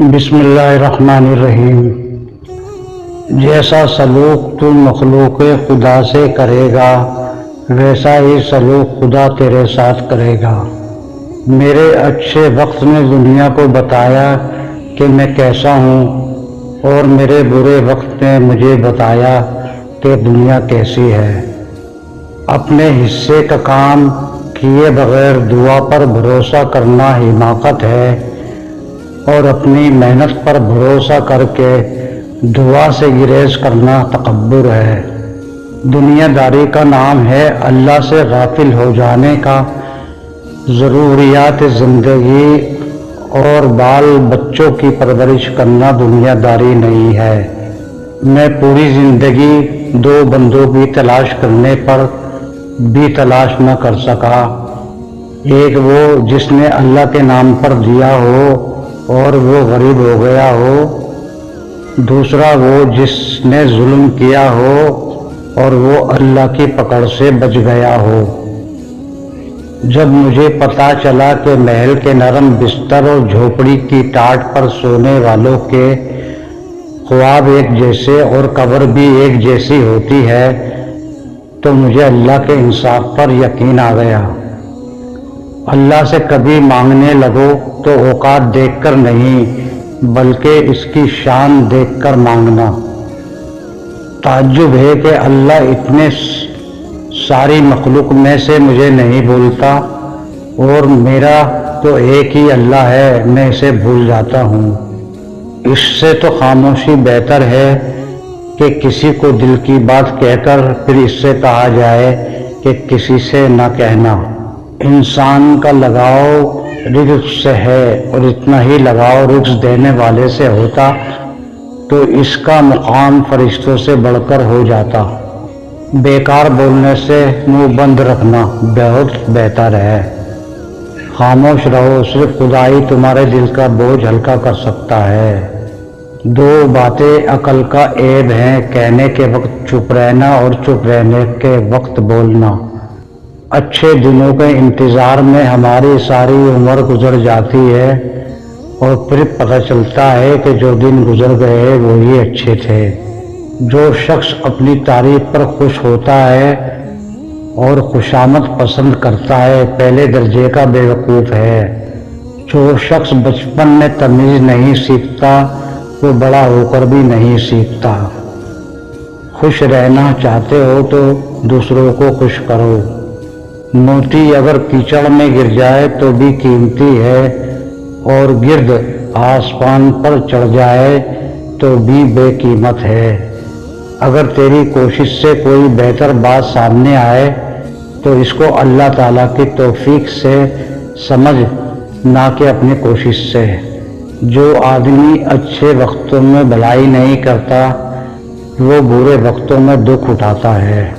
بسم اللہ الرحمن الرحیم۔ جیسا سلوک تو مخلوق خدا سے کرے گا ویسا ہی سلوک خدا تیرے ساتھ کرے گا۔ میرے اچھے وقت نے دنیا کو بتایا کہ میں کیسا ہوں، اور میرے برے وقت نے مجھے بتایا کہ دنیا کیسی ہے۔ اپنے حصے کا کام کیے بغیر دعا پر بھروسہ کرنا حماقت ہے، اور اپنی محنت پر بھروسہ کر کے دعا سے گریز کرنا تکبر ہے۔ دنیا داری کا نام ہے اللہ سے غافل ہو جانے کا۔ ضروریات زندگی اور بال بچوں کی پرورش کرنا دنیا داری نہیں ہے۔ میں پوری زندگی دو بندوں کی تلاش کرنے پر بھی تلاش نہ کر سکا، ایک وہ جس نے اللہ کے نام پر دیا ہو اور وہ غریب ہو گیا ہو، دوسرا وہ جس نے ظلم کیا ہو اور وہ اللہ کی پکڑ سے بچ گیا ہو۔ جب مجھے پتا چلا کہ محل کے نرم بستر اور جھوپڑی کی ٹاٹ پر سونے والوں کے خواب ایک جیسے اور قبر بھی ایک جیسی ہوتی ہے، تو مجھے اللہ کے انصاف پر یقین آ گیا۔ اللہ سے کبھی مانگنے لگو تو اوقات دیکھ کر نہیں بلکہ اس کی شان دیکھ کر مانگنا۔ تعجب ہے کہ اللہ اتنے ساری مخلوق میں سے مجھے نہیں بھولتا، اور میرا تو ایک ہی اللہ ہے، میں اسے بھول جاتا ہوں۔ اس سے تو خاموشی بہتر ہے کہ کسی کو دل کی بات کہہ کر پھر اس سے کہا جائے کہ کسی سے نہ کہنا۔ انسان کا لگاؤ رزق سے ہے، اور اتنا ہی لگاؤ رزق دینے والے سے ہوتا تو اس کا مقام فرشتوں سے بڑھ کر ہو جاتا۔ بیکار بولنے سے منہ بند رکھنا بہت بہتر ہے۔ خاموش رہو، صرف خدا ہی تمہارے دل کا بوجھ ہلکا کر سکتا ہے۔ دو باتیں عقل کا عیب ہیں، کہنے کے وقت چپ رہنا اور چپ رہنے کے وقت بولنا۔ اچھے دنوں کے انتظار میں ہماری ساری عمر گزر جاتی ہے، اور پھر پتہ چلتا ہے کہ جو دن گزر گئے وہی اچھے تھے۔ جو شخص اپنی تعریف پر خوش ہوتا ہے اور خوشامد پسند کرتا ہے، پہلے درجے کا بیوقوف ہے۔ جو شخص بچپن میں تمیز نہیں سیکھتا وہ بڑا ہو کر بھی نہیں سیکھتا۔ خوش رہنا چاہتے ہو تو دوسروں کو خوش کرو۔ موتی اگر کیچڑ میں گر جائے تو بھی قیمتی ہے، اور گرد آسمان پر چڑھ جائے تو بھی بے قیمت ہے۔ اگر تیری کوشش سے کوئی بہتر بات سامنے آئے تو اس کو اللہ تعالیٰ کی توفیق سے سمجھ، نہ کہ اپنی کوشش سے۔ جو آدمی اچھے وقتوں میں بھلائی نہیں کرتا وہ برے وقتوں میں دکھ اٹھاتا ہے۔